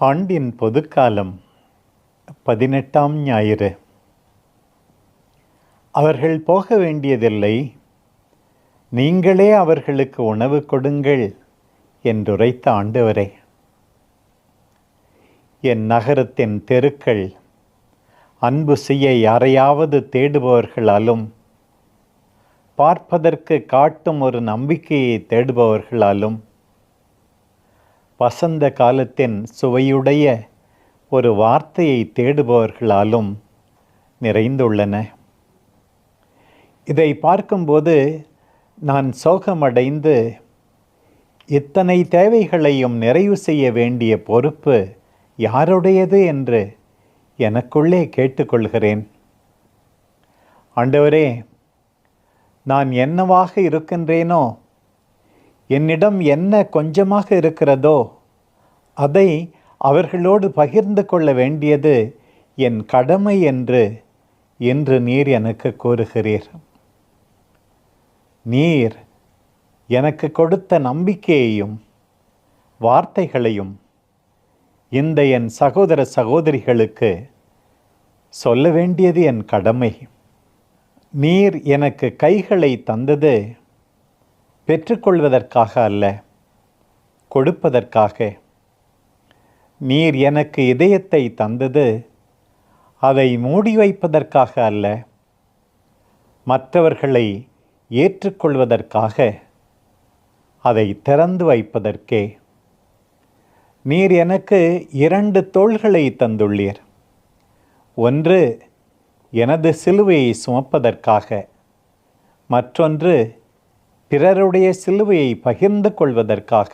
ஆண்டின் பொதுக்காலம் 18ஆம் ஞாயிறு. அவர்கள் போக வேண்டியதில்லை, நீங்களே அவர்களுக்கு உணவு கொடுங்கள் என்றுரைத்த ஆண்டவரே. என் நகரத்தின் தெருக்கள் அன்பு செய்ய யாரையாவது தேடுபவர்களாலும், பார்ப்பதற்கு காட்டும் ஒரு நம்பிக்கையை தேடுபவர்களாலும், வசந்த காலத்தின் சுவையுடைய ஒரு வார்த்தையை தேடுபவர்களாலும் நிறைந்துள்ளன. இதை பார்க்கும்போது நான் சோகமடைந்து, இத்தனை தேவைகளையும் நிறைவு செய்ய வேண்டிய பொறுப்பு யாருடையது என்று எனக்குள்ளே கேட்டுக்கொள்கிறேன். ஆண்டவரே, நான் என்னவாக இருக்கின்றேனோ, என்னிடம் என்ன கொஞ்சமாக இருக்கிறதோ அதை அவர்களோடு பகிர்ந்து கொள்ள வேண்டியது என் கடமை என்று நீர் எனக்கு கூறுகிறீர். நீர் எனக்கு கொடுத்த நம்பிக்கையையும் வார்த்தைகளையும் இந்த என் சகோதர சகோதரிகளுக்கு சொல்ல வேண்டியது என் கடமை. நீர் எனக்கு கைகளை தந்தது பெற்றுக்கொள்வதற்காக அல்ல, கொடுப்பதற்காக. நீர் எனக்கு இதயத்தை தந்தது அதை மூடி வைப்பதற்காக அல்ல, மற்றவர்களை ஏற்றுக்கொள்வதற்காக, அதை திறந்து வைப்பதற்கே. நீர் எனக்கு 2 தோள்களை தந்துள்ளீர். ஒன்று எனது சிலுவையை சுமப்பதற்காக, மற்றொன்று பிறருடைய சிலுவையை பகிர்ந்து கொள்வதற்காக.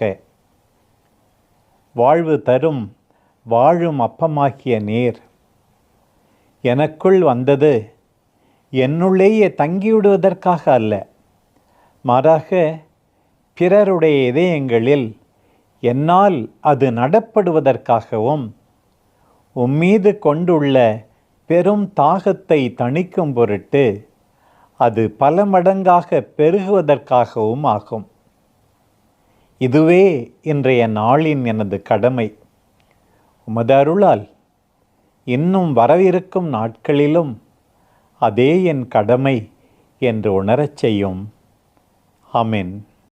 வாழ்வு தரும் வாழும் அப்பமாகிய நீர் எனக்குள் வந்தது என்னுள்ளேயே தங்கிவிடுவதற்காக அல்ல, மாறாக பிறருடைய இதயங்களில் என்னால் அது நடப்படுவதற்காகவும், உம்மீது கொண்டுள்ள பெரும் தாகத்தை தணிக்கும் பொருட்டு அது பல மடங்காக பெருகுவதற்காகவும் ஆகும். இதுவே இன்றைய நாளின் எனது கடமை. உமது அருளால் இன்னும் வரவிருக்கும் நாட்களிலும் அதே என் கடமை என்று உணரச் செய்யும். ஆமென்.